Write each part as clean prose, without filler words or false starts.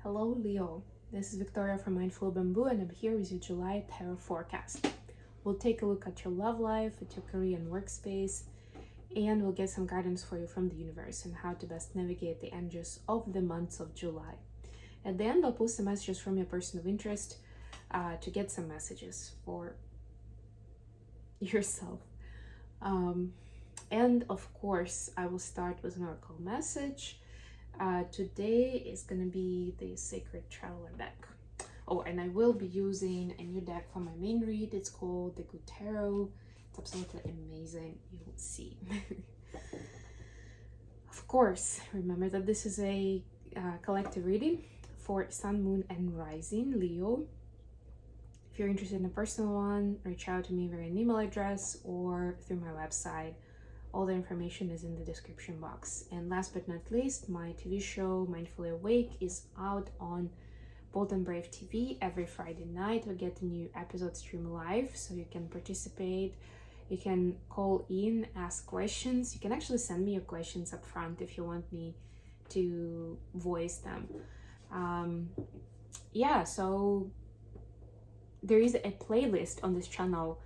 Hello Leo, this is Victoria from Mindful Bamboo and I'm here with your July Tarot Forecast. We'll take a look at your love life, at your career and workspace, and we'll get some guidance for you from the universe on how to best navigate the energies of the months of July. At the end, I'll post some messages from your person of interest to get some messages for yourself. And of course, I will start with an oracle message. Today is going to be the Sacred Traveler deck. Oh, and I will be using a new deck for my main read. It's called the Good Tarot. It's absolutely amazing. You will see. Of course, remember that this is a collective reading for Sun, Moon, and Rising Leo. If you're interested in a personal one, reach out to me via an email address or through my website. All the information is in the description box. And last but not least, my TV show Mindfully Awake is out on Bold and Brave TV every Friday night. We get a new episode stream live, so you can participate. You can call in, ask questions. You can actually send me your questions up front if you want me to voice them. So there is a playlist on this channel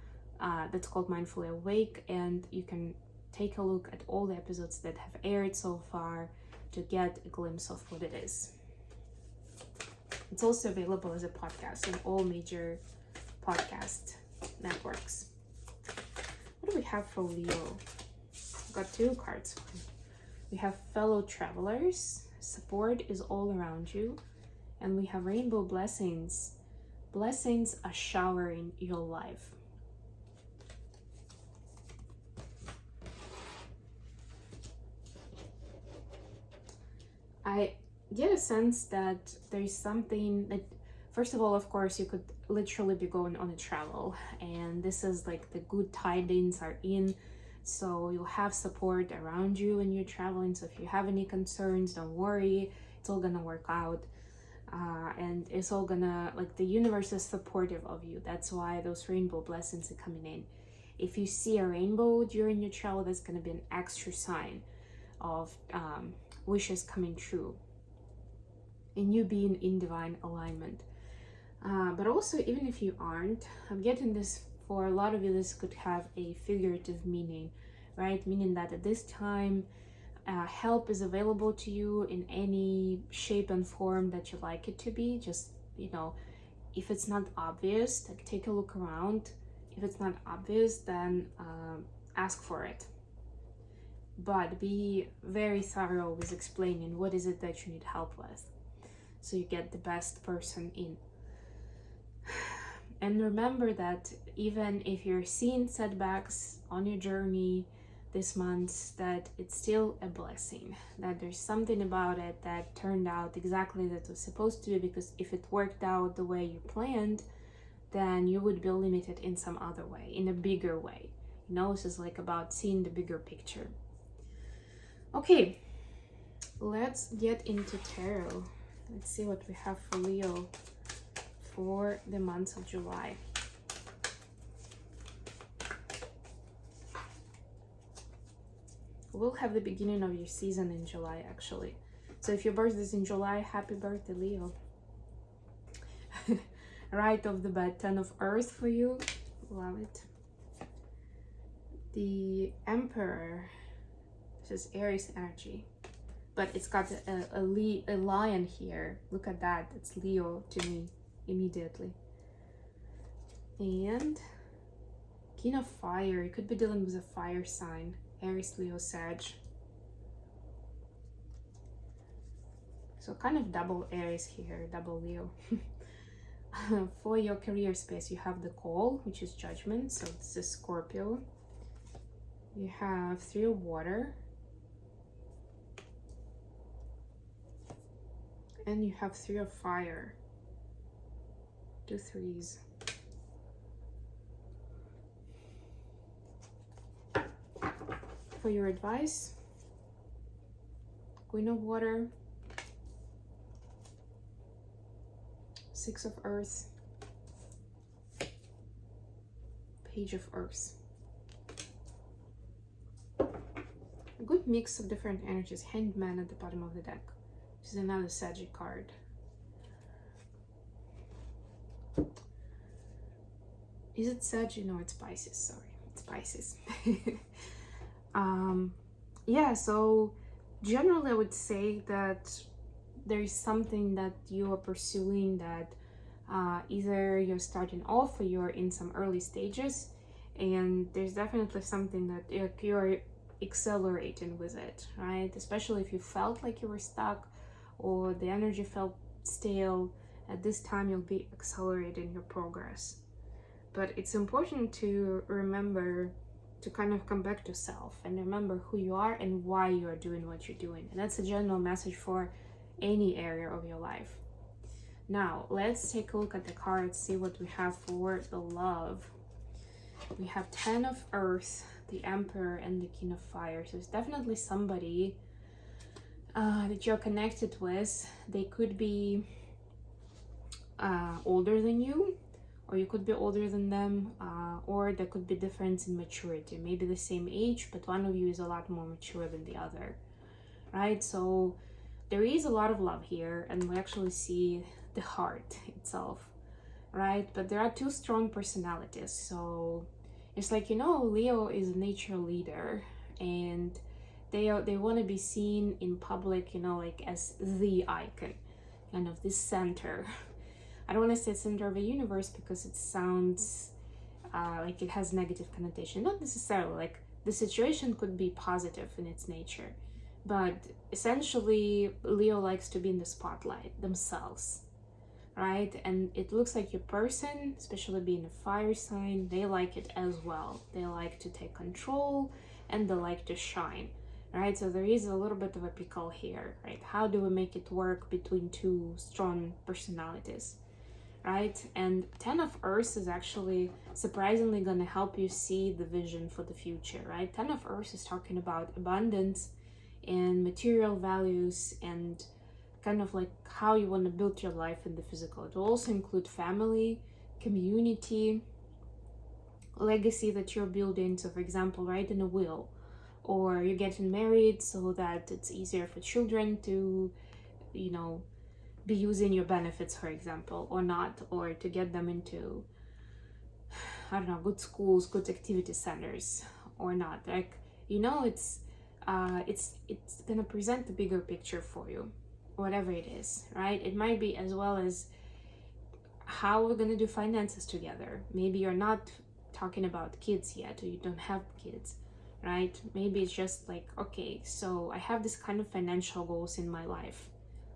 that's called Mindfully Awake, and you can take a look at all the episodes that have aired so far to get a glimpse of what it is. It's also available as a podcast on all major podcast networks. What do we have for Leo? I've got two cards. We have Fellow Travelers. Support is all around you. And we have Rainbow Blessings. Blessings are showering your life. I get a sense that there is something that, first of all, of course, you could literally be going on a travel, and this is like the good tidings are in, so you'll have support around you when you're traveling. So if you have any concerns, don't worry, it's all gonna work out, and it's all gonna, like, the universe is supportive of you. That's why those rainbow blessings are coming in. If you see a rainbow during your travel, that's gonna be an extra sign of wishes coming true and you being in divine alignment. But also, even if you aren't, I'm getting this, for a lot of you, this could have a figurative meaning, right? Meaning that at this time, help is available to you in any shape and form that you like it to be. Just, if it's not obvious, like, take a look around. If it's not obvious, then ask for it. But be very thorough with explaining what is it that you need help with, so you get the best person in. And remember that even if you're seeing setbacks on your journey this month, that it's still a blessing, that there's something about it that turned out exactly that it was supposed to be, because if it worked out the way you planned, then you would be limited in some other way, in a bigger way. This is like about seeing the bigger picture. Okay, let's get into tarot. Let's see what we have for Leo for the month of July. We'll have the beginning of your season in July, actually. So if your birthday is in July, happy birthday, Leo. Right off the bat, 10 of Earth for you. Love it. The Emperor. This is Aries energy, but it's got a lion here. Look at that. It's Leo to me immediately. And King of Fire. You could be dealing with a fire sign. Aries, Leo, Sag. So kind of double Aries here, double Leo. For your career space, you have the Call, which is Judgment. So it's a Scorpio. You have 3 of Water. And you have 3 of Fire. 2 threes. For your advice, Queen of Water, 6 of Earth, Page of Earth. A good mix of different energies. Hanged Man at the bottom of the deck, which is another Sag card. Is it Sag? No, it's Pisces. Sorry, it's Pisces. Yeah, so generally I would say that there is something that you are pursuing that either you're starting off or you're in some early stages, and there's definitely something that you're accelerating with it, right? Especially if you felt like you were stuck or the energy felt stale. At this time you'll be accelerating your progress. But it's important to remember to kind of come back to self and remember who you are and why you are doing what you're doing. And that's a general message for any area of your life. Now, let's take a look at the cards, see what we have for the love. We have 10 of Earth, the Emperor, and the King of Fire. So it's definitely somebody that you're connected with. They could be older than you, or you could be older than them, or there could be difference in maturity. Maybe the same age, but one of you is a lot more mature than the other, right? So there is a lot of love here, and we actually see the heart itself, right? But there are two strong personalities. So it's like, you know, Leo is a nature leader, and they want to be seen in public, you know, like as the icon, kind of this center. I don't want to say center of the universe because it sounds like it has negative connotation. Not necessarily, like the situation could be positive in its nature, but essentially Leo likes to be in the spotlight themselves, right? And it looks like your person, especially being a fire sign, they like it as well. They like to take control and they like to shine, right? So there is a little bit of a pickle here, right? How do we make it work between two strong personalities? Right? And 10 of Earth is actually surprisingly going to help you see the vision for the future, right? 10 of Earth is talking about abundance and material values and kind of like how you want to build your life in the physical. It will also include family, community, legacy that you're building. So for example, writing a will, or you're getting married so that it's easier for children to, you know, be using your benefits, for example, or not, or to get them into, I don't know, good schools, good activity centers, or not. Like, you know, it's gonna present a bigger picture for you, whatever it is, right? It might be as well as how we're gonna do finances together. Maybe you're not talking about kids yet, or you don't have kids, right? Maybe it's just like, okay, so I have this kind of financial goals in my life.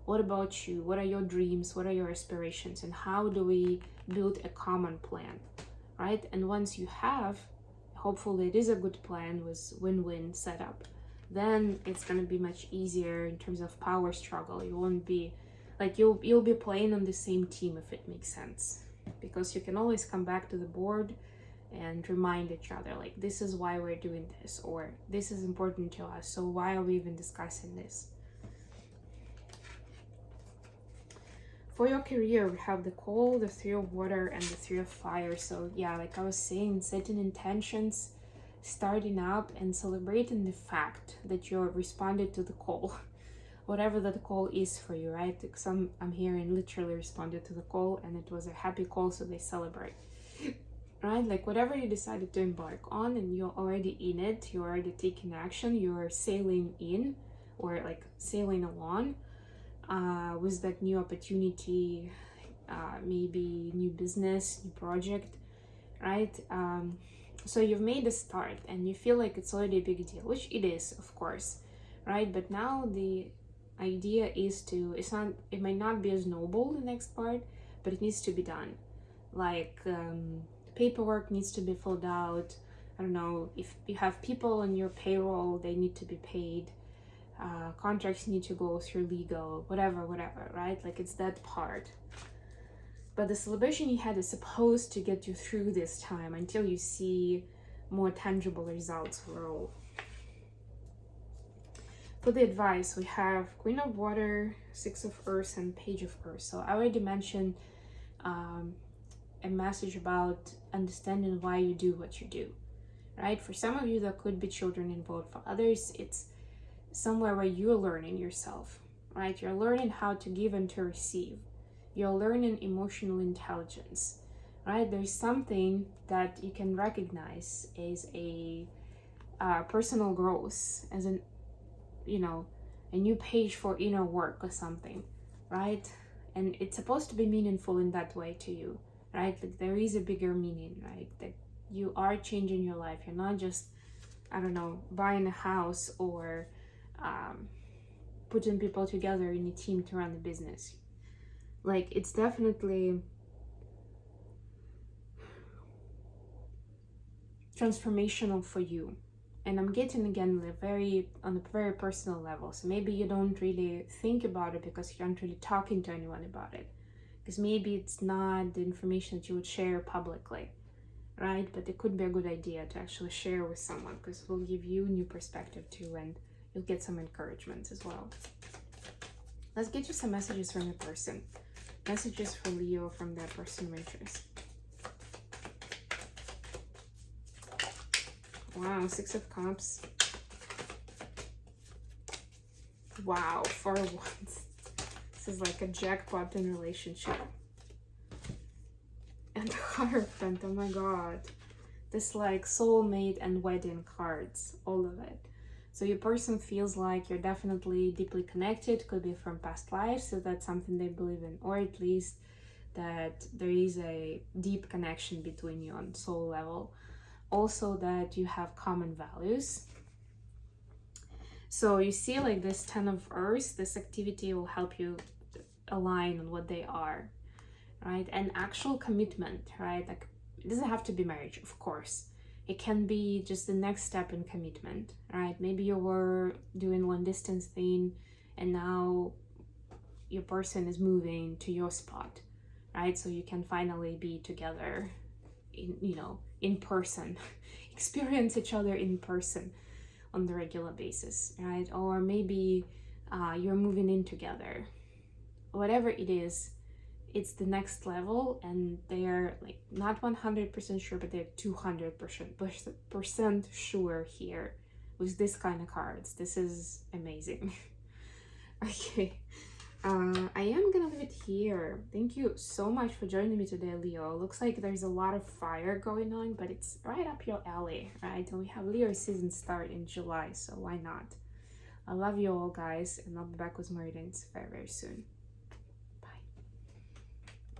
What about you? What are your dreams? What are your aspirations? And how do we build a common plan, right? And once you have, hopefully it is a good plan with win-win setup, then it's going to be much easier in terms of power struggle. You won't be like, you'll be playing on the same team, if it makes sense, because you can always come back to the board and remind each other, like, this is why we're doing this, or this is important to us, so why are we even discussing this? For your career, we have the Coal, the Three of Water, and the Three of Fire. So yeah, like I was saying, setting intentions, starting up, and celebrating the fact that you responded to the call, whatever that call is for you, right? Because I'm hearing literally responded to the call, and it was a happy call, so they celebrate, right? Like whatever you decided to embark on, and you're already in it, you're already taking action, you're sailing in, or like sailing along. With that new opportunity, maybe new business, new project, right? So you've made a start and you feel like it's already a big deal, which it is, of course, right? But now the idea is it might not be as noble, the next part, but it needs to be done. Like paperwork needs to be filled out. I don't know, if you have people on your payroll, they need to be paid. Contracts need to go through legal, whatever, right? Like it's that part. But the celebration you had is supposed to get you through this time until you see more tangible results overall. For the advice, we have Queen of Water, Six of Earth, and Page of Earth. So I already mentioned a message about understanding why you do what you do, right? For some of you, there could be children involved. For others, it's somewhere where you're learning yourself, right? You're learning how to give and to receive. You're learning emotional intelligence, right? There's something that you can recognize as a personal growth, as an, you know, a new page for inner work or something, right? And it's supposed to be meaningful in that way to you, right? Like there is a bigger meaning, right? That you are changing your life. You're not just, I don't know, buying a house or putting people together in a team to run the business. Like it's definitely transformational for you. And I'm getting again on a very personal level. So maybe you don't really think about it because you aren't really talking to anyone about it. Because maybe it's not the information that you would share publicly, right? But it could be a good idea to actually share with someone because it will give you a new perspective too, and you'll get some encouragement as well. Let's get you some messages from the person. Messages for Leo from their person matrix. Wow, 6 of Cups. Wow, 4 of Wands. This is like a jackpot in relationship. And the Hierophant, oh my god. This like soulmate and wedding cards, all of it. So your person feels like you're definitely deeply connected, could be from past lives, so that's something they believe in, or at least that there is a deep connection between you on soul level. Also that you have common values. So you see like this 10 of Earth, this activity will help you align on what they are, right? And actual commitment, right? Like it doesn't have to be marriage, of course. It can be just the next step in commitment, right? Maybe you were doing long distance thing and now your person is moving to your spot, right? So you can finally be together in, you know, in person, experience each other in person on the regular basis, right? Or maybe you're moving in together. Whatever it is, it's the next level, and they're like not 100% sure, but they're 200% sure here with this kind of cards. This is amazing. Okay, I am gonna leave it here. Thank you so much for joining me today, Leo. Looks like there's a lot of fire going on, but it's right up your alley, right? And we have Leo season start in July, so why not? I love you all, guys, and I'll be back with more readings very, very soon.